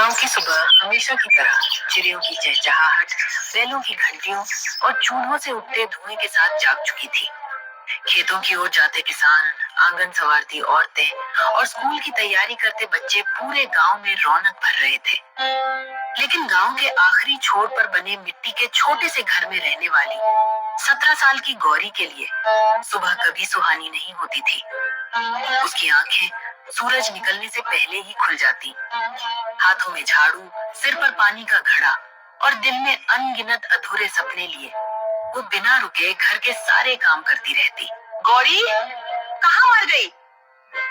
गांव की सुबह हमेशा की तरह चिड़ियों की चहचहाहट, बैलों की घंटियों और चूल्हों से उठते धुएं के साथ जाग चुकी थी। खेतों की ओर जाते किसान, आंगन संवारती औरतें और स्कूल की तैयारी करते बच्चे पूरे गांव में रौनक भर रहे थे। लेकिन गांव के आखिरी छोर पर बने मिट्टी के छोटे से घर में रहने वाली 17 साल की गौरी के लिए सुबह कभी सुहानी नहीं होती थी। उसकी आंखें सूरज निकलने से पहले ही खुल जाती, हाथों में झाड़ू, सिर पर पानी का घड़ा और दिल में अनगिनत अधूरे सपने लिए वो बिना रुके घर के सारे काम करती रहती। गौरी, कहाँ मर गई?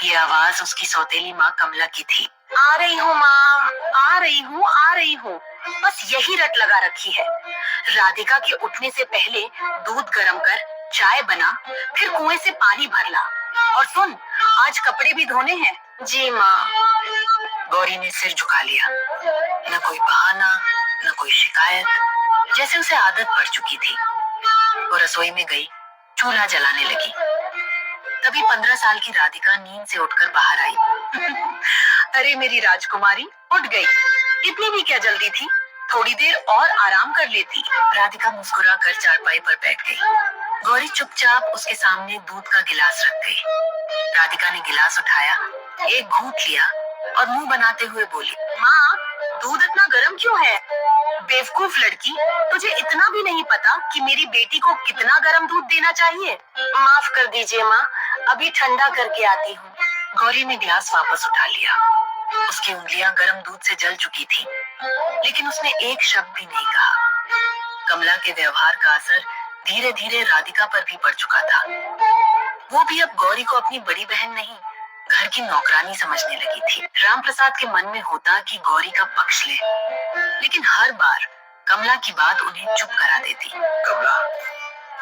ये आवाज उसकी सौतेली माँ कमला की थी। आ रही हूँ माँ, आ रही हूँ, आ रही हूँ। बस यही रट लगा रखी है। राधिका के उठने से पहले दूध गर्म कर, चाय बना, फिर कुएं से पानी भर ला। और सुन, आज कपड़े भी धोने हैं। जी माँ। गौरी ने सिर झुका लिया। न कोई बहाना, न कोई शिकायत, जैसे उसे आदत पड़ चुकी थी। वो रसोई में गई, चूल्हा जलाने लगी। तभी 15 साल की राधिका नींद से उठकर बाहर आई। अरे मेरी राजकुमारी, उठ गई। इतनी भी क्या जल्दी थी? थोड़ी देर और आराम कर लेती। राधिका मुस्कुरा कर चारपाई पर बैठ गई। गौरी चुपचाप उसके सामने दूध का गिलास रख गई। राधिका ने गिलास उठाया, एक घूंट लिया और मुंह बनाते हुए बोली, माँ, दूध इतना गर्म क्यों है? बेवकूफ लड़की, तुझे इतना भी नहीं पता कि मेरी बेटी को कितना गर्म दूध देना चाहिए? माफ कर दीजिए माँ, अभी ठंडा करके आती हूँ। गौरी ने गिलास वापस उठा लिया। उसकी उंगलियां गर्म दूध से जल चुकी थी, लेकिन उसने एक शब्द भी नहीं कहा। कमला के व्यवहार का असर धीरे धीरे राधिका पर भी पड़ चुका था। वो भी अब गौरी को अपनी बड़ी बहन नहीं, घर की नौकरानी समझने लगी थी। राम प्रसाद के मन में होता कि गौरी का पक्ष ले, लेकिन हर बार कमला की बात उन्हें चुप करा देती। कमला,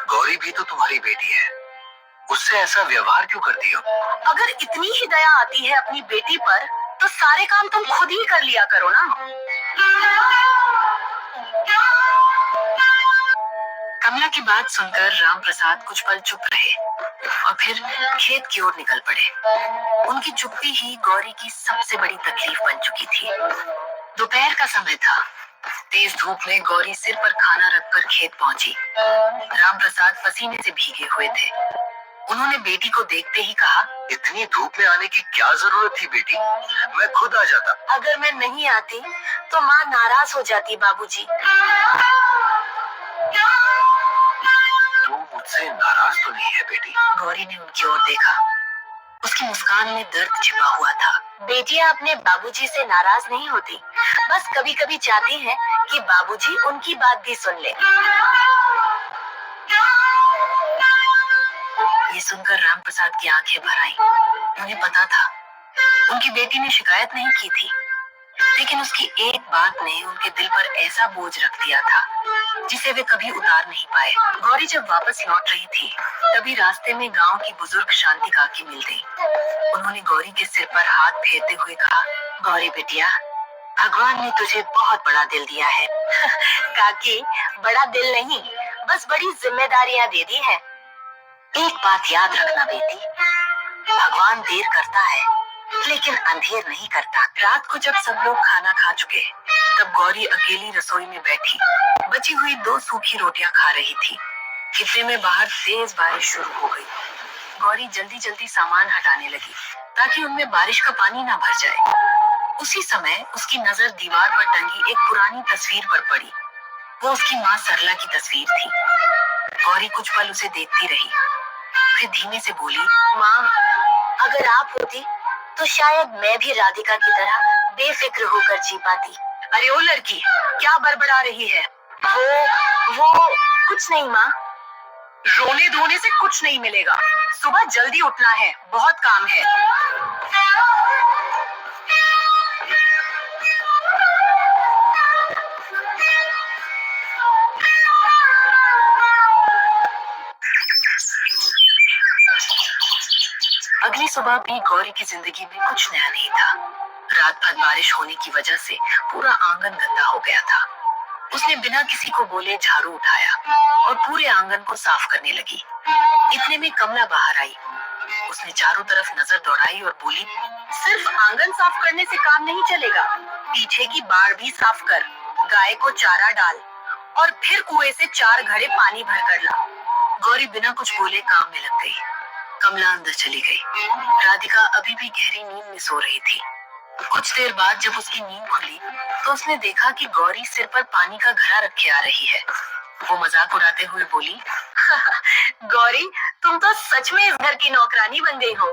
गौरी भी तो तुम्हारी बेटी है, उससे ऐसा व्यवहार क्यों करती हो? अगर इतनी ही दया आती है अपनी बेटी पर, तो सारे काम तुम खुद ही कर लिया करो ना। कमला की बात सुनकर राम प्रसाद कुछ पल चुप रहे और फिर खेत की ओर निकल पड़े। उनकी चुप्पी ही गौरी की सबसे बड़ी तकलीफ बन चुकी थी। दोपहर का समय था। तेज धूप में गौरी सिर पर खाना रखकर खेत पहुंची। राम प्रसाद पसीने से भीगे हुए थे। उन्होंने बेटी को देखते ही कहा, इतनी धूप में आने की क्या जरूरत थी बेटी? मैं खुद आ जाता। अगर मैं नहीं आती तो माँ नाराज हो जाती बाबूजी। तू मुझसे नाराज तो नहीं है बेटी? गौरी ने उनकी ओर देखा। उसकी मुस्कान में दर्द छिपा हुआ था। बेटियां अपने बाबूजी से नाराज नहीं होती, बस कभी कभी चाहती हैं कि बाबूजी उनकी बात भी सुन ले। ये सुनकर राम प्रसाद की आंखें भर आईं। उन्हें पता था उनकी बेटी ने शिकायत नहीं की थी, लेकिन उसकी एक बात ने उनके दिल पर ऐसा बोझ रख दिया था जिसे वे कभी उतार नहीं पाए। गौरी जब वापस लौट रही थी, तभी रास्ते में गांव की बुजुर्ग शांति काकी मिल गई। उन्होंने गौरी के सिर पर हाथ फेरते हुए कहा, गौरी बेटिया, भगवान ने तुझे बहुत बड़ा दिल दिया है। काकी, बड़ा दिल नहीं, बस बड़ी जिम्मेदारियां दे दी है। एक बात याद रखना बेटी, भगवान देर करता है लेकिन अंधेर नहीं करता। रात को जब सब लोग खाना खा चुके, तब गौरी अकेली रसोई में बैठी बची हुई 2 सूखी रोटियां खा रही थी। इतने में बाहर तेज बारिश शुरू हो गई। गौरी जल्दी जल्दी सामान हटाने लगी ताकि उनमें बारिश का पानी ना भर जाए। उसी समय उसकी नजर दीवार पर टंगी एक पुरानी तस्वीर पर पड़ी। वो उसकी माँ सरला की तस्वीर थी। गौरी कुछ पल उसे देखती रही, फिर धीमे से बोली, माँ, अगर आप होती तो शायद मैं भी राधिका की तरह बेफिक्र होकर जी पाती। अरे ओ लड़की, क्या बड़बड़ा रही है? वो कुछ नहीं माँ। रोने धोने से कुछ नहीं मिलेगा। सुबह जल्दी उठना है, बहुत काम है। अगली सुबह भी गौरी की जिंदगी में कुछ नया नहीं था। रात भर बारिश होने की वजह से पूरा आंगन गंदा हो गया था। उसने बिना किसी को बोले झाड़ू उठाया और पूरे आंगन को साफ करने लगी। इतने में कमला बाहर आई। उसने चारों तरफ नजर दौड़ाई और बोली, सिर्फ आंगन साफ करने से काम नहीं चलेगा, पीछे की बाड़ भी साफ कर, गाय को चारा डाल और फिर कुएं से 4 घड़े पानी भर कर ला। गौरी बिना कुछ बोले काम में लग गई। कमला अंदर चली गई। राधिका अभी भी गहरी नींद में सो रही थी। कुछ देर बाद जब उसकी नींद खुली तो उसने देखा कि गौरी सिर पर पानी का घड़ा रखे आ रही है। वो मजाक उड़ाते हुए बोली, गौरी, तुम तो सच में इस घर की नौकरानी बन गई हो।